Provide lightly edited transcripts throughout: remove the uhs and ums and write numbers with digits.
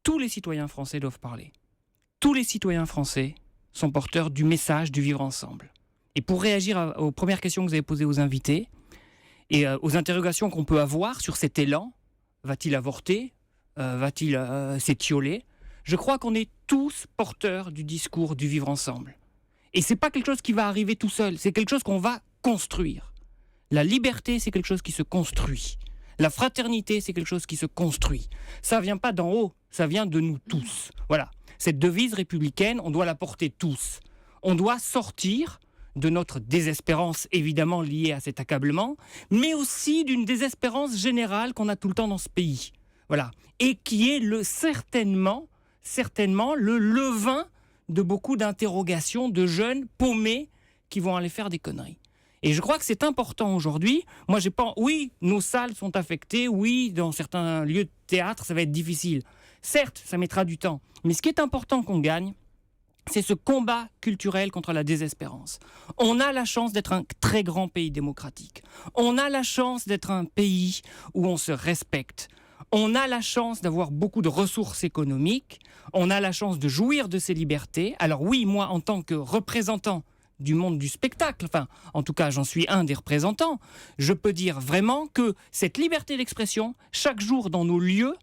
tous les citoyens français doivent parler. Tous les citoyens français sont porteurs du message du vivre ensemble. Et pour réagir aux premières questions que vous avez posées aux invités et aux interrogations qu'on peut avoir sur cet élan, va-t-il avorter ? Va-t-il s'étioler ? Je crois qu'on est tous porteurs du discours du vivre ensemble. Et c'est pas quelque chose qui va arriver tout seul, c'est quelque chose qu'on va construire. La liberté, c'est quelque chose qui se construit. La fraternité, c'est quelque chose qui se construit. Ça vient pas d'en haut, ça vient de nous tous. Voilà. Cette devise républicaine, on doit la porter tous. On doit sortir de notre désespérance, évidemment liée à cet accablement, mais aussi d'une désespérance générale qu'on a tout le temps dans ce pays. Voilà. Et qui est certainement le levain de beaucoup d'interrogations de jeunes paumés qui vont aller faire des conneries. Et je crois que c'est important aujourd'hui. Moi, oui, nos salles sont affectées. Oui, dans certains lieux de théâtre, ça va être difficile. Certes, ça mettra du temps. Mais ce qui est important qu'on gagne, c'est ce combat culturel contre la désespérance. On a la chance d'être un très grand pays démocratique. On a la chance d'être un pays où on se respecte. On a la chance d'avoir beaucoup de ressources économiques. On a la chance de jouir de ses libertés. Alors oui, moi, en tant que représentant du monde du spectacle, enfin, en tout cas, j'en suis un des représentants, je peux dire vraiment que cette liberté d'expression, chaque jour dans nos lieux,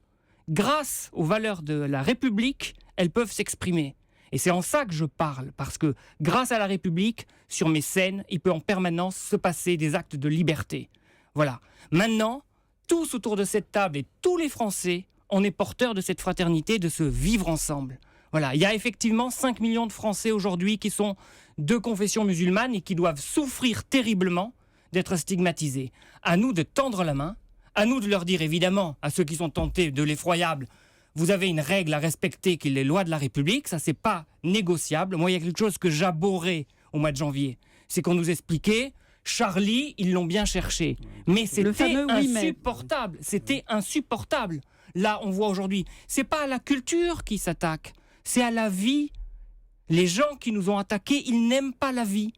grâce aux valeurs de la République, elles peuvent s'exprimer. Et c'est en ça que je parle, parce que grâce à la République, sur mes scènes, il peut en permanence se passer des actes de liberté. Voilà. Maintenant, tous autour de cette table et tous les Français, on est porteurs de cette fraternité, de ce vivre ensemble. Voilà, il y a effectivement 5 millions de Français aujourd'hui qui sont de confession musulmane et qui doivent souffrir terriblement d'être stigmatisés. À nous de tendre la main, à nous de leur dire évidemment, à ceux qui sont tentés de l'effroyable, vous avez une règle à respecter qui est les lois de la République, ça c'est pas négociable. Moi il y a quelque chose que j'abhorrais au mois de janvier, c'est qu'on nous expliquait Charlie, ils l'ont bien cherché. Mais c'était insupportable, c'était insupportable. Là on voit aujourd'hui, c'est pas à la culture qui s'attaque, c'est à la vie. Les gens qui nous ont attaqués, ils n'aiment pas la vie.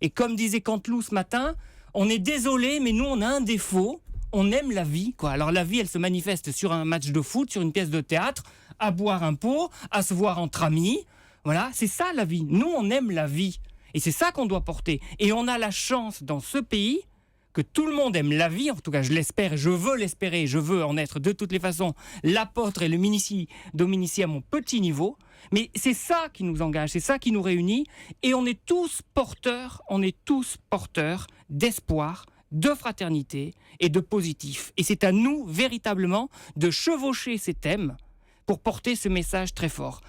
Et comme disait Canteloup ce matin, on est désolé, mais nous on a un défaut, on aime la vie, quoi. Alors la vie, elle se manifeste sur un match de foot, sur une pièce de théâtre, à boire un pot, à se voir entre amis. Voilà, c'est ça la vie. Nous, on aime la vie. Et c'est ça qu'on doit porter. Et on a la chance dans ce pays que tout le monde aime la vie, en tout cas je l'espère, et je veux l'espérer, je veux en être de toutes les façons l'apôtre et le dominici à mon petit niveau, mais c'est ça qui nous engage, c'est ça qui nous réunit, et on est tous porteurs d'espoir, de fraternité et de positif. Et c'est à nous véritablement de chevaucher ces thèmes pour porter ce message très fort.